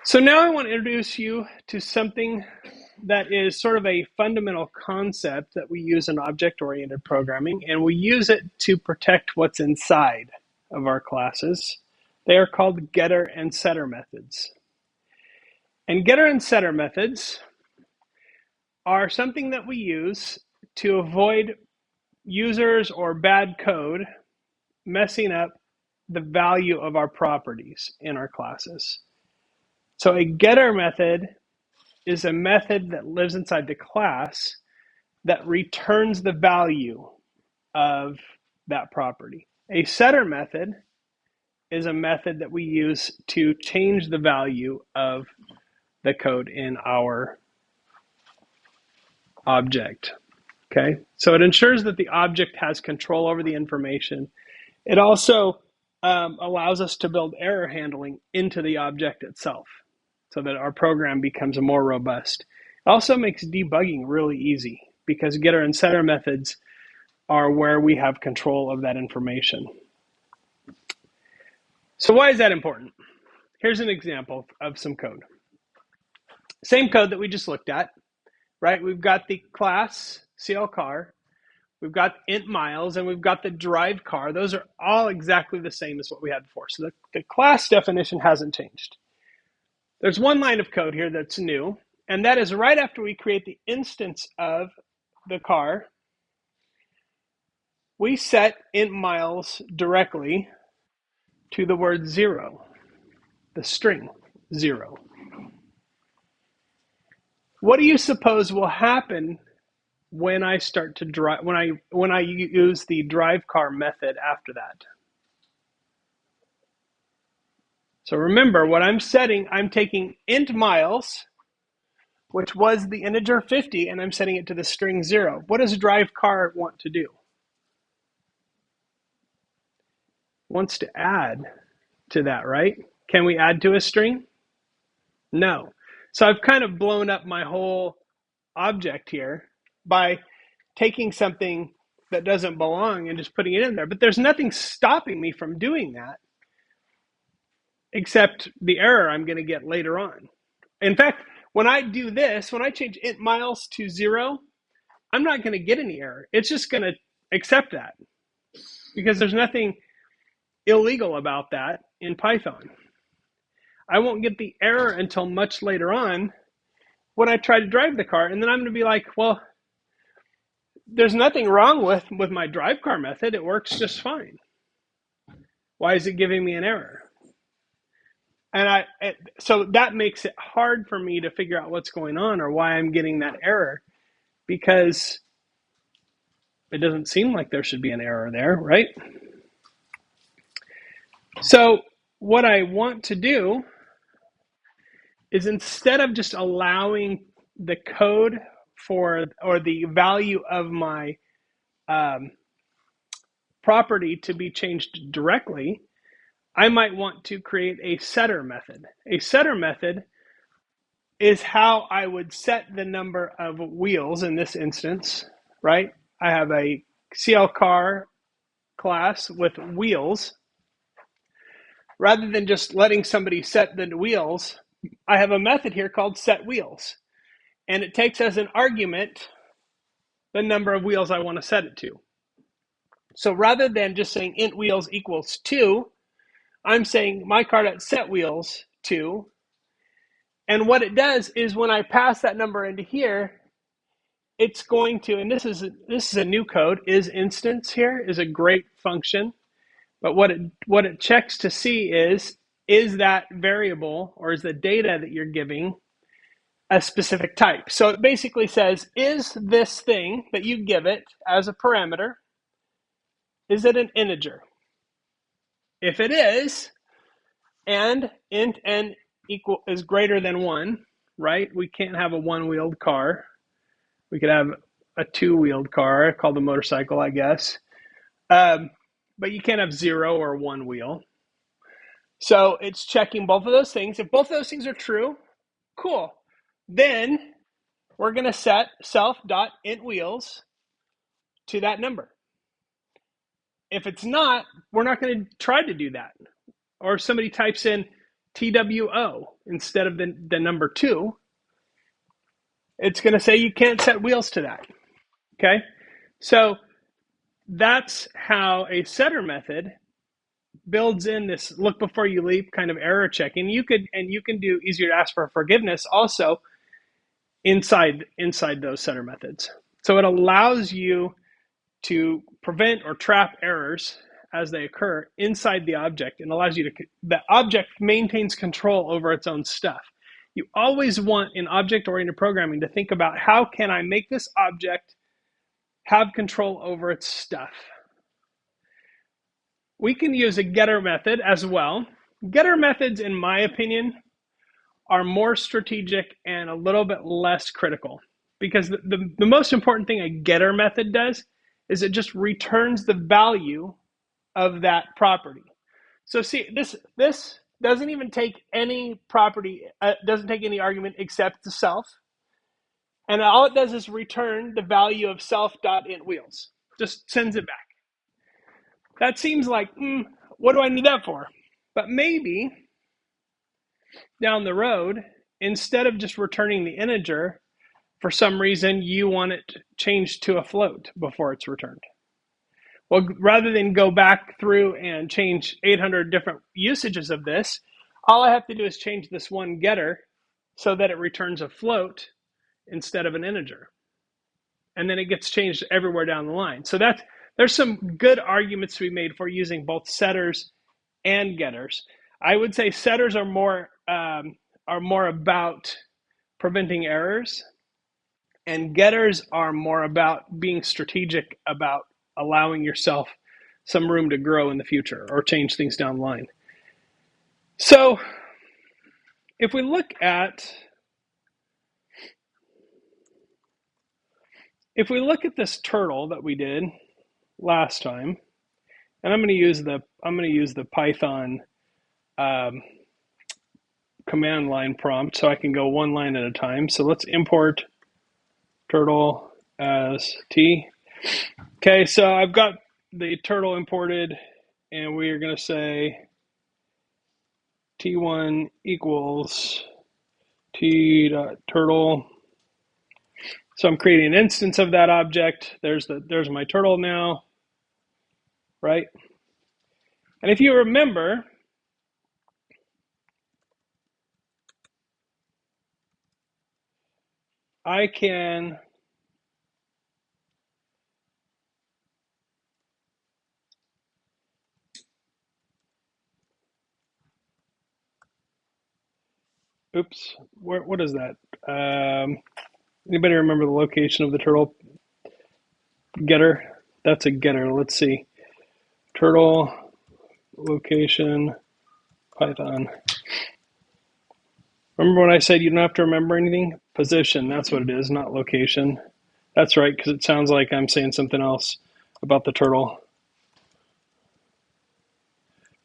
So now I want to introduce you to something that is sort of a fundamental concept that we use in object-oriented programming, and we use it to protect what's inside of our classes. They are called getter and setter methods. And getter and setter methods are something that we use to avoid users or bad code messing up the value of our properties in our classes. So a getter method is a method that lives inside the class that returns the value of that property. A setter method is a method that we use to change the value of the code in our object. Okay, so it ensures that the object has control over the information. It also allows us to build error handling into the object itself so that our program becomes more robust. It also makes debugging really easy because getter and setter methods are where we have control of that information. So why is that important? Here's an example of some code. Same code that we just looked at, right? We've got the class CL car, we've got int miles, and we've got the drive car. Those are all exactly the same as what we had before. So the class definition hasn't changed. There's one line of code here that's new, and that is right after we create the instance of the car, we set int miles directly to the word 0, the string 0. What do you suppose will happen when I start to drive, when I use the drive car method after that? So remember what I'm setting, I'm taking int miles, which was the integer 50, and I'm setting it to the string 0. What does drive car want to do? It wants to add to that, right? Can we add to a string? No. So I've kind of blown up my whole object here by taking something that doesn't belong and just putting it in there. But there's nothing stopping me from doing that except the error I'm going to get later on. In fact, when I do this, when I change int miles to 0, I'm not going to get any error. It's just going to accept that because there's nothing illegal about that in Python. I won't get the error until much later on when I try to drive the car. And then I'm going to be like, well, there's nothing wrong with my drive car method. It works just fine. Why is it giving me an error? And so that makes it hard for me to figure out what's going on or why I'm getting that error, because it doesn't seem like there should be an error there, right? So what I want to do is, instead of just allowing the code or the value of my property to be changed directly, I might want to create a setter method. A setter method is how I would set the number of wheels in this instance, right? I have a CL car class with wheels. Rather than just letting somebody set the wheels, I have a method here called set wheels. And it takes as an argument the number of wheels I want to set it to. So rather than just saying int wheels equals 2, I'm saying my car.set wheels 2. And what it does is, when I pass that number into here, it's going to, and this is a new code, is instance here is a great function. But what it checks to see is that variable, or is the data that you're giving, a specific type. So it basically says, is this thing that you give it as a parameter, is it an integer? If it is, and int n is greater than 1, right? We can't have a one-wheeled car. We could have a two-wheeled car called a motorcycle, I guess. But you can't have 0 or 1 wheel. So it's checking both of those things. If both of those things are true, cool. Then we're going to set self.intWheels to that number. If it's not, we're not going to try to do that. Or if somebody types in TWO instead of the number 2, it's going to say you can't set wheels to that. Okay? So that's how a setter method builds in this look before you leap kind of error checking. You can do easier to ask for forgiveness also inside those setter methods. So it allows you to prevent or trap errors as they occur inside the object, and allows you to, the object maintains control over its own stuff. You always want in object-oriented programming to think about, how can I make this object have control over its stuff? We can use a getter method as well. Getter methods, in my opinion, are more strategic and a little bit less critical, because the most important thing a getter method does is it just returns the value of that property. So see, this doesn't even take any property, doesn't take any argument except the self, and all it does is return the value of self.intWheels. Just sends it back. That seems like, what do I need that for? But maybe down the road, instead of just returning the integer, for some reason you want it changed to a float before it's returned. Well, rather than go back through and change 800 different usages of this, all I have to do is change this one getter so that it returns a float instead of an integer. And then it gets changed everywhere down the line. So there's some good arguments to be made for using both setters and getters. I would say setters are more about preventing errors, and getters are more about being strategic about allowing yourself some room to grow in the future or change things down the line. So if we look at this turtle that we did last time, and I'm going to use the Python command line prompt so I can go one line at a time. So let's import turtle as T. Okay, so I've got the turtle imported, and we are going to say T1 equals T.turtle. So I'm creating an instance of that object. There's my turtle now, right? And if you remember, I can oops, what is that? Anybody remember the location of the turtle getter? That's a getter. Let's see. Turtle location Python. Remember when I said you don't have to remember anything? Position, that's what it is, not location. That's right, because it sounds like I'm saying something else about the turtle.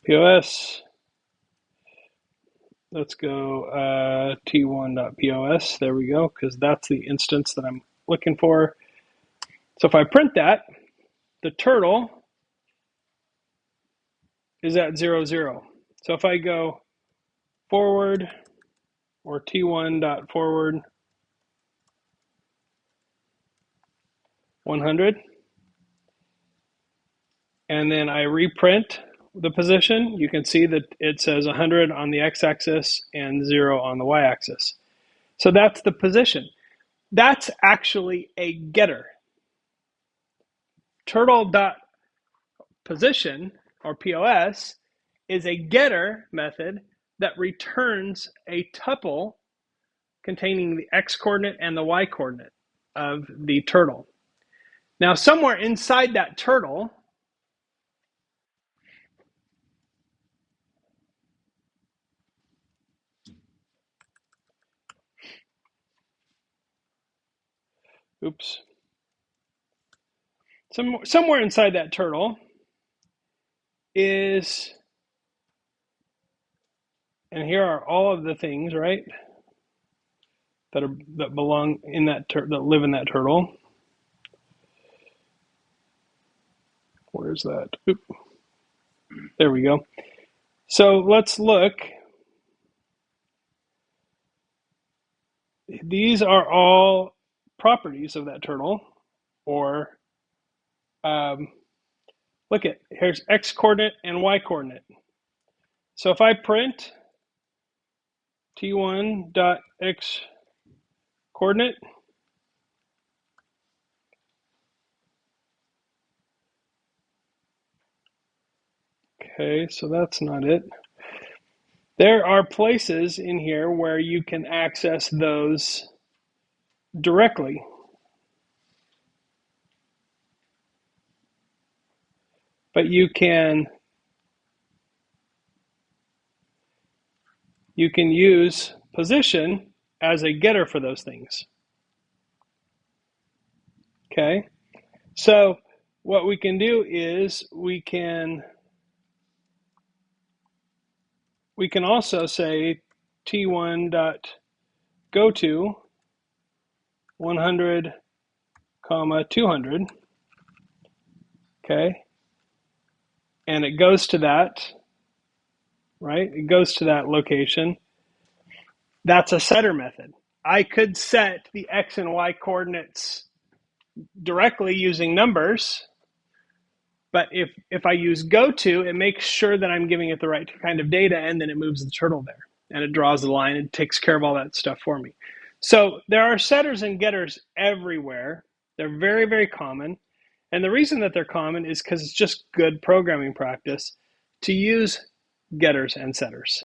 POS. Let's go t1.pos. There we go, because that's the instance that I'm looking for. So if I print that, the turtle is at 0, 0. So if I go forward or t1.forward 100, and then I reprint the position, you can see that it says 100 on the x-axis and 0 on the y-axis. So that's the position. That's actually a getter. Turtle.position, or POS, is a getter method that returns a tuple containing the x-coordinate and the y-coordinate of the turtle. Now, somewhere inside that turtle, oops, somewhere inside that turtle is, and here are all of the things, right, that belong in that that live in that turtle. Where's that? Oop. There we go. So let's look these are all properties of that turtle, or um, look at, here's x coordinate and y coordinate. So if I print t1 dot x coordinate, okay, so that's not it. There are places in here where you can access those directly. But you can use position as a getter for those things. Okay, so what we can do is we can also say t1 dot go to 100 comma 200. Okay, and it goes to that, right? It goes to that location. That's a setter method. I could set the x and y coordinates directly using numbers, but if I use go to, it makes sure that I'm giving it the right kind of data, and then it moves the turtle there, and it draws the line and takes care of all that stuff for me. So there are setters and getters everywhere. They're very, very common. And the reason that they're common is because it's just good programming practice to use getters and setters.